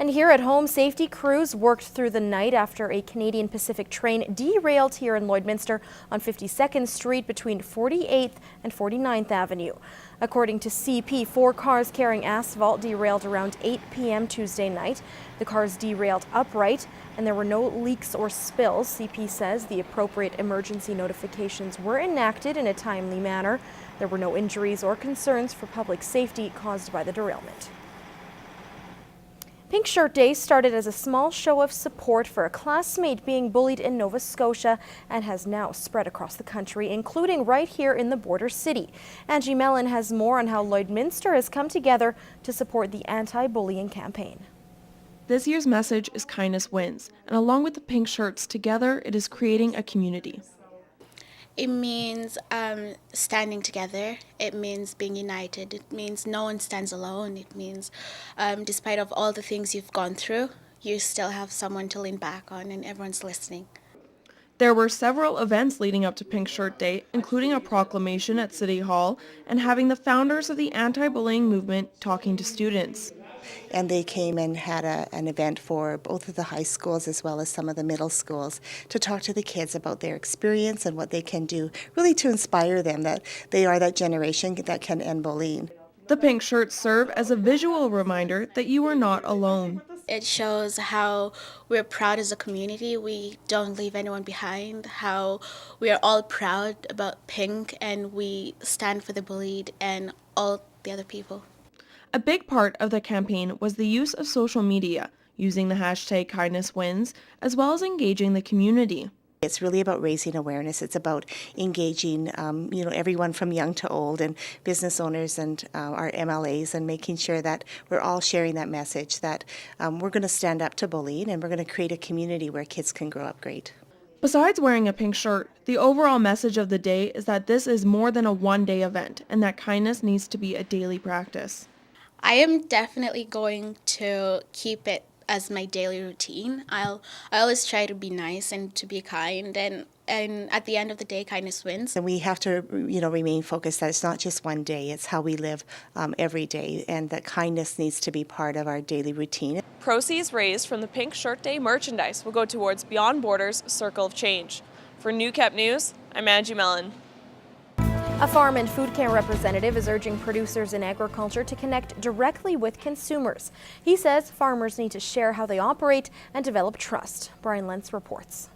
And here at home, safety crews worked through the night after a Canadian Pacific train derailed here in Lloydminster on 52nd Street between 48th and 49th Avenue. According to CP, 4 cars carrying asphalt derailed around 8 p.m. Tuesday night. The cars derailed upright and there were no leaks or spills. CP says the appropriate emergency notifications were enacted in a timely manner. There were no injuries or concerns for public safety caused by the derailment. Pink Shirt Day started as a small show of support for a classmate being bullied in Nova Scotia and has now spread across the country, including right here in the border city. Angie Mellon has more on how Lloydminster has come together to support the anti-bullying campaign. This year's message is kindness wins, and along with the pink shirts, together it is creating a community. It means standing together. It means being united. It means no one stands alone. It means despite of all the things you've gone through, you still have someone to lean back on and everyone's listening. There were several events leading up to Pink Shirt Day, including a proclamation at City Hall and having the founders of the anti-bullying movement talking to students. And they came and had an event for both of the high schools as well as some of the middle schools to talk to the kids about their experience and what they can do, really to inspire them that they are that generation that can end bullying. The pink shirts serve as a visual reminder that you are not alone. It shows how we're proud as a community. We don't leave anyone behind, how we are all proud about pink and we stand for the bullied and all the other people. A big part of the campaign was the use of social media, using the hashtag kindness wins, as well as engaging the community. It's really about raising awareness. It's about engaging, everyone from young to old and business owners and our MLAs and making sure that we're all sharing that message that we're going to stand up to bullying and we're going to create a community where kids can grow up great. Besides wearing a pink shirt, the overall message of the day is that this is more than a one-day event and that kindness needs to be a daily practice. I am definitely going to keep it as my daily routine. I always try to be nice and to be kind, and at the end of the day, kindness wins. And we have to, remain focused that it's not just one day, it's how we live every day, and that kindness needs to be part of our daily routine. Proceeds raised from the Pink Shirt Day merchandise will go towards Beyond Borders Circle of Change. For Newcap News, I'm Angie Mellon. A farm and food care representative is urging producers in agriculture to connect directly with consumers. He says farmers need to share how they operate and develop trust. Brian Lentz reports.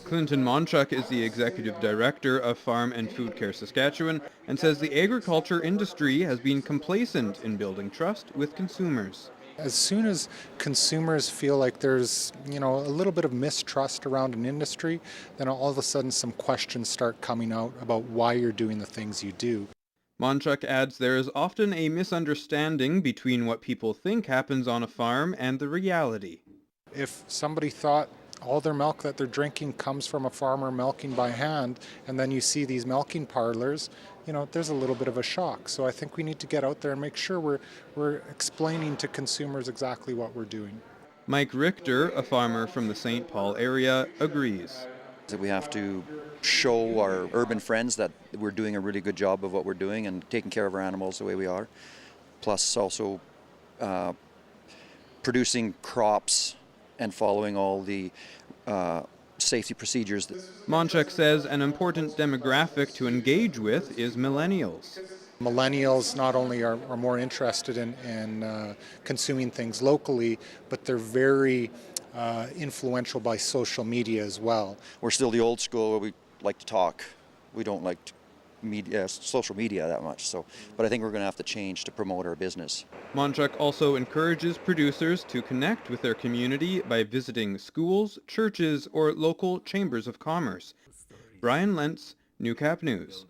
Clinton Monchuk is the executive director of Farm and Food Care Saskatchewan and says the agriculture industry has been complacent in building trust with consumers. As soon as consumers feel like there's, a little bit of mistrust around an industry, then all of a sudden some questions start coming out about why you're doing the things you do. Monchuk adds there is often a misunderstanding between what people think happens on a farm and the reality. If somebody thought all their milk that they're drinking comes from a farmer milking by hand, and then you see these milking parlors, there's a little bit of a shock. So I think we need to get out there and make sure we're explaining to consumers exactly what we're doing. Mike Richter, a farmer from the St. Paul area, agrees. We have to show our urban friends that we're doing a really good job of what we're doing and taking care of our animals the way we are. Plus also producing crops and following all the safety procedures. Monchuk says an important demographic to engage with is millennials. Millennials not only are more interested in consuming things locally, but they're very influential by social media as well. We're still the old school where we like to talk. We don't like social media that much. But I think we're going to have to change to promote our business. Monchuk also encourages producers to connect with their community by visiting schools, churches, or local chambers of commerce. Brian Lentz, Newcap News.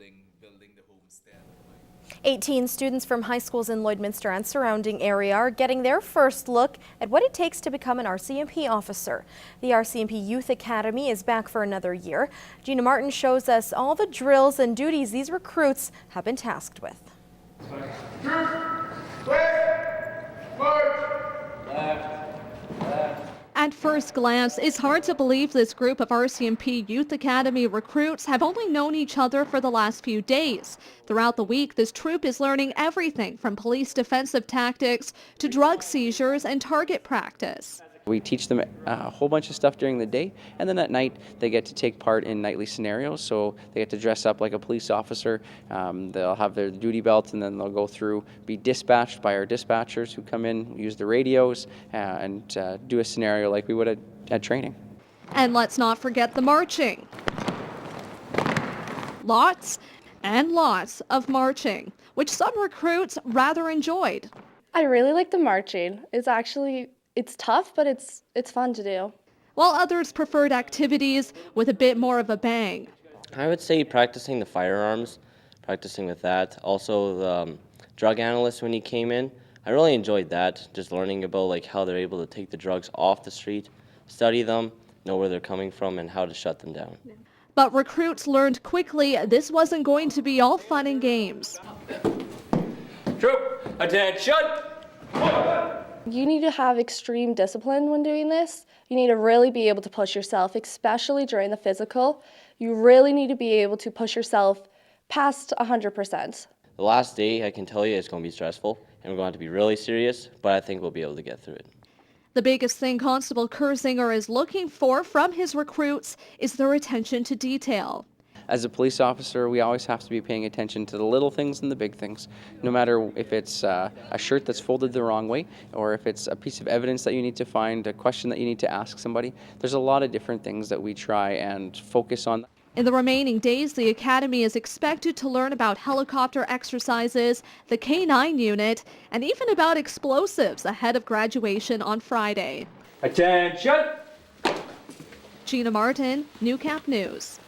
18 students from high schools in Lloydminster and surrounding area are getting their first look at what it takes to become an RCMP officer. The RCMP Youth Academy is back for another year. Gina Martin shows us all the drills and duties these recruits have been tasked with. At At first glance, it's hard to believe this group of RCMP Youth Academy recruits have only known each other for the last few days. Throughout the week, this troop is learning everything from police defensive tactics to drug seizures and target practice. We teach them a whole bunch of stuff during the day, and then at night they get to take part in nightly scenarios. So they get to dress up like a police officer, they'll have their duty belts, and then they'll go through, be dispatched by our dispatchers who come in, use the radios, and do a scenario like we would at training. And let's not forget the marching. Lots and lots of marching, which some recruits rather enjoyed. I really like the marching. It's tough, but it's fun to do. While others preferred activities with a bit more of a bang. I would say practicing the firearms, practicing with that. Also the drug analyst when he came in, I really enjoyed that, just learning about like how they're able to take the drugs off the street, study them, know where they're coming from, and how to shut them down. But recruits learned quickly this wasn't going to be all fun and games. Troop, attention! You need to have extreme discipline when doing this. You need to really be able to push yourself, especially during the physical. You really need to be able to push yourself past 100%. The last day, I can tell you, it's going to be stressful, and we're going to have to be really serious, but I think we'll be able to get through it. The biggest thing Constable Kersinger is looking for from his recruits is their attention to detail. As a police officer, we always have to be paying attention to the little things and the big things. No matter if it's a shirt that's folded the wrong way, or if it's a piece of evidence that you need to find, a question that you need to ask somebody. There's a lot of different things that we try and focus on. In the remaining days, the Academy is expected to learn about helicopter exercises, the K-9 unit, and even about explosives ahead of graduation on Friday. Attention! Gina Martin, Newcap News.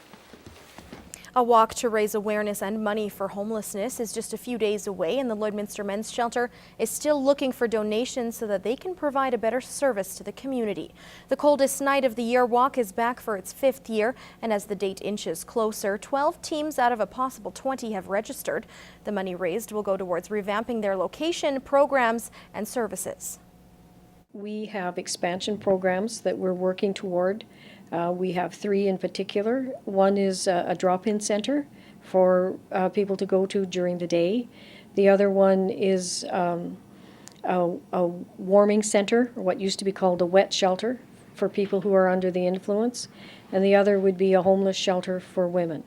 A walk to raise awareness and money for homelessness is just a few days away, and the Lloydminster Men's Shelter is still looking for donations so that they can provide a better service to the community. The coldest night of the year walk is back for its 5th year, and as the date inches closer, 12 teams out of a possible 20 have registered. The money raised will go towards revamping their location, programs, and services. We have expansion programs that we're working toward. We have 3 in particular. One is a drop-in center for people to go to during the day. The other one is a warming center, or what used to be called a wet shelter, for people who are under the influence. And the other would be a homeless shelter for women.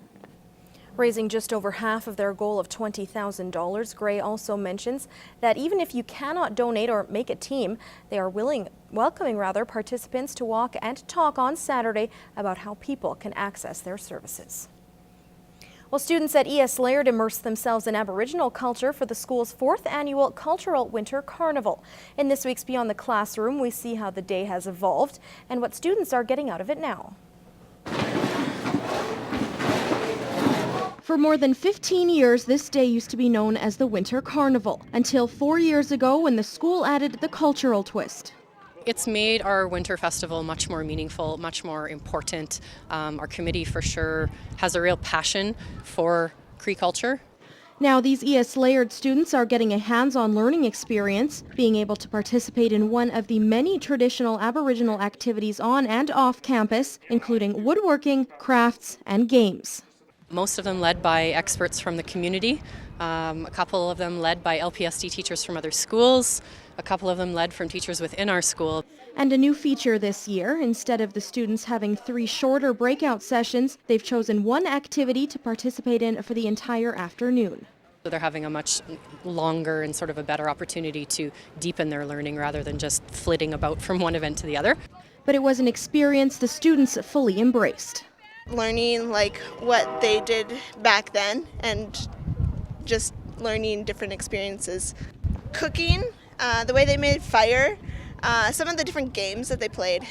Raising just over half of their goal of $20,000, Gray also mentions that even if you cannot donate or make a team, they are welcoming participants to walk and talk on Saturday about how people can access their services. Well, students at ES Laird immerse themselves in Aboriginal culture for the school's 4th annual Cultural Winter Carnival. In this week's Beyond the Classroom, we see how the day has evolved and what students are getting out of it now. For more than 15 years, this day used to be known as the Winter Carnival, until 4 years ago when the school added the cultural twist. It's made our winter festival much more meaningful, much more important. Our committee for sure has a real passion for Cree culture. Now these ES Laird students are getting a hands-on learning experience, being able to participate in one of the many traditional Aboriginal activities on and off campus, including woodworking, crafts, and games. Most of them led by experts from the community, a couple of them led by LPSD teachers from other schools, a couple of them led from teachers within our school. And a new feature this year, instead of the students having 3 shorter breakout sessions, they've chosen one activity to participate in for the entire afternoon. So they're having a much longer and sort of a better opportunity to deepen their learning rather than just flitting about from one event to the other. But it was an experience the students fully embraced. Learning like what they did back then and just learning different experiences. Cooking, the way they made fire, some of the different games that they played.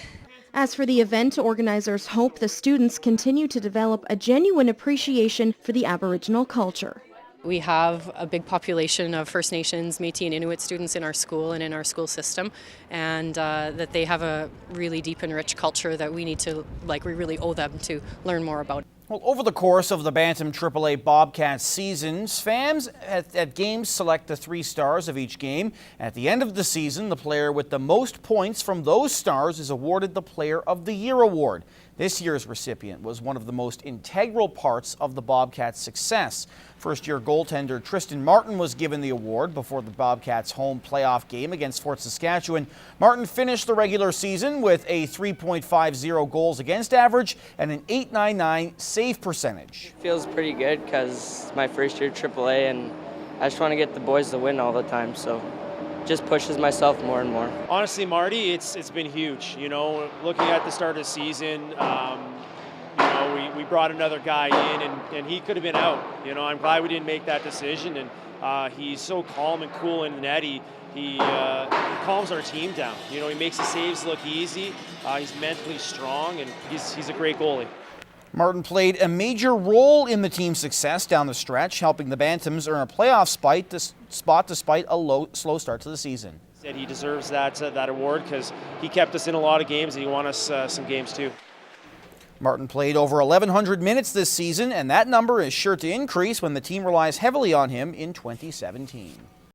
As for the event, organizers hope the students continue to develop a genuine appreciation for the Aboriginal culture. We have a big population of First Nations, Métis and Inuit students in our school and in our school system, and that they have a really deep and rich culture that we need to, we really owe them to learn more about. Well, over the course of the Bantam AAA Bobcats seasons, fans at games select the 3 stars of each game. At the end of the season, the player with the most points from those stars is awarded the Player of the Year award. This year's recipient was one of the most integral parts of the Bobcats' success. First-year goaltender Tristan Martin was given the award before the Bobcats' home playoff game against Fort Saskatchewan. Martin finished the regular season with a 3.50 goals against average and an .899 save percentage. Feels pretty good because my first year AAA, and I just want to get the boys to win all the time, so just pushes myself more and more. Honestly, Marty, it's been huge. You know, looking at the start of the season, we brought another guy in, and he could have been out. You know, I'm glad we didn't make that decision, and he's so calm and cool in the net. He calms our team down. You know, he makes the saves look easy. He's mentally strong, and he's a great goalie. Martin played a major role in the team's success down the stretch, helping the Bantams earn a playoff spot despite a slow start to the season. Said he deserves that award because he kept us in a lot of games, and he won us some games too. Martin played over 1,100 minutes this season, and that number is sure to increase when the team relies heavily on him in 2017.